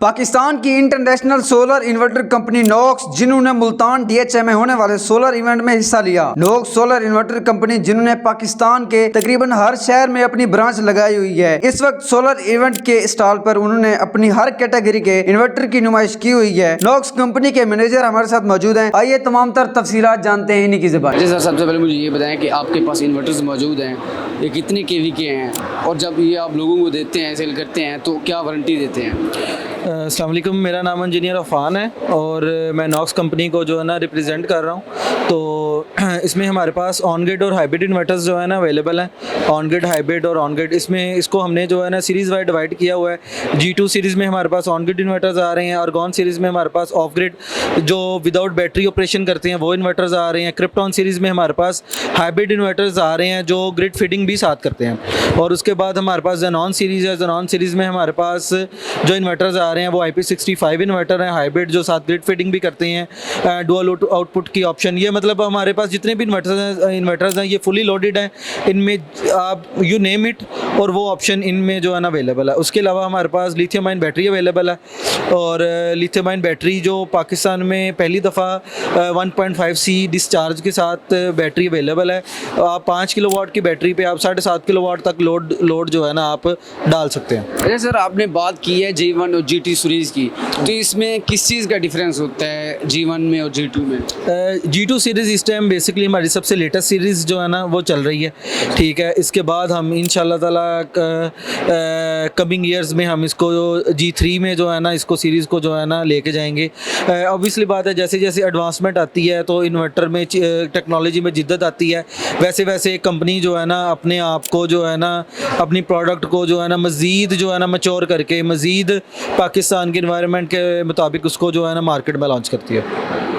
पाकिस्तान की international solar inverter company नोक्स, जिन्होंने Multan DHA में होने वाले सोलर इवेंट में हिस्सा लिया। नोक्स सोलर इन्वर्टर कंपनी जिन्होंने पाकिस्तान के तकरीबन हर शहर में अपनी ब्रांच लगाई हुई है। इस वक्त सोलर इवेंट के स्टॉल पर उन्होंने अपनी हर कैटेगरी के इन्वर्टर की नुमाइश की हुई है। नोक्स कंपनी के मैनेजर हमारे साथ मौजूद हैं। आइए तमाम तर तफसीलात जानते हैं इन्हीं की ज़बान। जी सर, सबसे पहले मुझे ये बताएं कि आपके पास इन्वर्टर्स मौजूद हैं, ये कितने kV के हैं, और जब ये आप लोगों को देते हैं, सेल करते हैं, तो क्या वारंटी देते हैं? अस्सलाम वालेकुम, मेरा नाम इंजीनियर अफ़ान है और मैं नॉक्स कंपनी को जो है ना रिप्रेजेंट कर रहा हूँ। तो इसमें हमारे पास ऑन ग्रिड और हाइब्रिड इन्वर्टर्स जो है ना अवेलेबल हैं। ऑन ग्रिड, हाइब्रिड और ऑन ग्रिड, इसमें इसको हमने जो है ना सीरीज़ वाइज डिवाइड किया हुआ है। G2 सीरीज़ में हमारे पास ऑन ग्रिड इन्वर्टर्स आ रहे हैं। आर्गॉन सीरीज़ में हमारे पास ऑफ ग्रिड जो विदाउट बैटरी ऑपरेशन करते हैं वो इन्वर्टर्स आ रहे हैं। क्रिप्टॉन सीरीज़ में हमारे पास हाइब्रिड इन्वर्टर्स आ रहे हैं जो ग्रिड फीडिंग भी साथ करते हैं। और उसके बाद हमारे पास ज़ेनॉन सीरीज़ है। ज़ेनॉन सीरीज़ में हमारे पास जो इन्वर्टर्स आ रहे हैं वो IP65 इन्वर्टर हैं, हाइब्रिड जो साथ ग्रिड फीडिंग भी करते हैं। डुअल आउटपुट की ऑप्शन, ये मतलब हमारे पास जितने भी इन्वर्टर्स हैं ये फुली लोडेड हैं। इनमें आप यू नेम इट और वो ऑप्शन इनमें जो है ना अवेलेबल है। उसके अलावा हमारे पास लिथियम आयन बैटरी अवेलेबल है। और लिथियम आयन बैटरी जो पाकिस्तान में पहली दफ़ा 1.5C डिस्चार्ज के साथ बैटरी अवेलेबल है। आप 5 किलोवाट की बैटरी पे आप 7.5 किलोवाट तक लोड जो है ना आप डाल सकते हैं। अच्छा सर, आपने बात की है G1 और G2 सीरीज़ की, तो इसमें किस चीज़ का डिफरेंस होता है G1 में और G2 में? G2 सीरीज़ इस टाइम बेसिकली हमारी सबसे लेटेस्ट सीरीज़ जो है ना वो चल रही है, ठीक है। इसके बाद हम इंशाल्लाह ताला कमिंग ईयर्स में हम इसको G3 में जो है ना इसको सीरीज़ को जो है ना लेके जाएंगे। ऑब्वियसली बात है, जैसे जैसे एडवांसमेंट आती है तो इन्वर्टर में टेक्नोलॉजी में जिद्दत आती है, वैसे वैसे कंपनी जो है ना अपने आप को जो है ना अपनी प्रोडक्ट को जो है ना मज़ीद जो है ना मैच्योर करके मज़ीद पाकिस्तान के एनवायरनमेंट के मुताबिक उसको जो है ना मार्केट में लॉन्च करती है।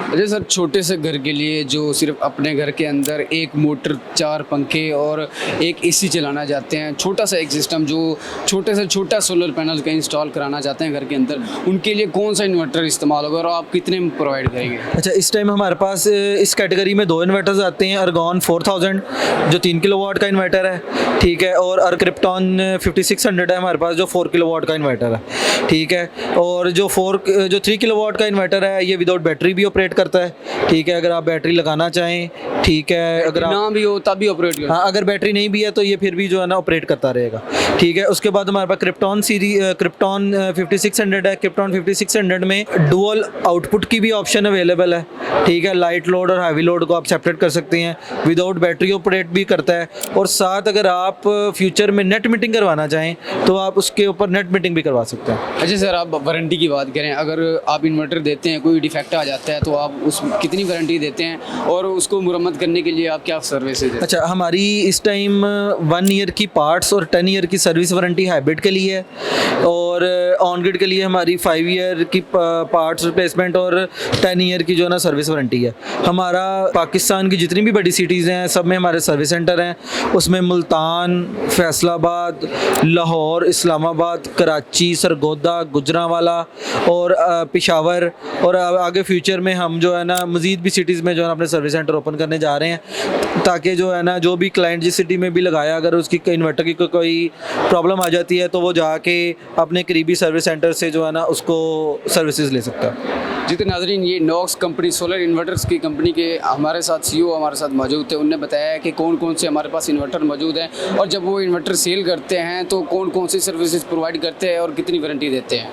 अच्छा सर, छोटे से घर के लिए जो सिर्फ अपने घर के अंदर एक मोटर, 4 पंखे और एक AC चलाना चाहते हैं, छोटा सा एक सिस्टम जो छोटे से छोटा सोलर पैनल का इंस्टॉल कराना चाहते हैं घर के अंदर, उनके लिए कौन सा इन्वर्टर इस्तेमाल होगा और आप कितने में प्रोवाइड करेंगे? अच्छा, इस टाइम हमारे पास इस कैटेगरी में 2 इन्वर्टर्स आते हैं। आर्गॉन 4000 जो 3 किलोवाट का इन्वर्टर है, ठीक है। और क्रिप्टॉन 5600 है हमारे पास जो 4 किलोवाट का इन्वर्टर है, ठीक है। और जो 3 किलोवाट का इन्वर्टर है ये विदाउट बैटरी भी ऑपरेट करता है, ठीक है। अगर आप बैटरी लगाना चाहें, ठीक है, अगर ना भी हो तब भी ऑपरेट करता है। हाँ, अगर बैटरी नहीं भी है तो ये फिर भी जो है ना ऑपरेट करता रहेगा, ठीक है। उसके बाद हमारे पास क्रिप्टॉन 5600 है। क्रिप्टॉन 5600 में डुअल आउटपुट की भी ऑप्शन अवेलेबल है, ठीक है। लाइट लोड और हैवी लोड को आप सेपरेट कर सकते हैं। विदाउट बैटरी ऑपरेट भी करता है। और साथ अगर आप फ्यूचर में नेट मीटिंग करवाना चाहें तो आप उसके ऊपर नेट मीटिंग भी करवा सकते हैं। अच्छा सर, आप वारंटी की बात करें, अगर आप इन्वर्टर देते हैं, कोई डिफेक्ट आ जाता है तो आप उस कितनी वारंटी देते हैं और उसको मुरम्मत करने के लिए आप क्या सर्विसेज देते हैं? अच्छा, हमारी इस टाइम 1 ईयर की पार्ट्स और 10 ईयर की सर्विस वारंटी हाइब्रिड के लिए है। और ऑन ग्रिड के लिए हमारी 5 ईयर की पार्ट्स रिप्लेसमेंट और 10 ईयर की जो है ना सर्विस वारंटी है। हमारा पाकिस्तान की जितनी भी बड़ी सिटीज़ हैं सब में हमारे सर्विस सेंटर हैं। उसमें मुल्तान, फैसलाबाद, लाहौर, इस्लामाबाद, कराची, सरगोदा, गुजरांवाला और पेशावर, और आगे फ्यूचर में हम जो है ना मज़ीद भी सिटीज़ में जो है ना अपने सर्विस सेंटर ओपन करने जा रहे हैं, ताकि जो है ना जो भी क्लाइंट जिस सिटी में भी लगाया अगर उसकी इन्वर्टर की कोई प्रॉब्लम आ जाती है तो वो जाके अपने करीबी सर्विस सेंटर से जो है ना उसको सर्विसेज ले सकता है। जी तो नाज़रीन, ये नॉक्स कंपनी सोलर इन्वर्टर्स की कंपनी के हमारे साथ CEO हमारे साथ मौजूद थे। उन्होंने बताया कि कौन कौन से हमारे पास इन्वर्टर मौजूद हैं और जब वो इन्वर्टर सेल करते हैं तो कौन कौन सी सर्विसेज प्रोवाइड करते हैं और कितनी वारंटी देते हैं।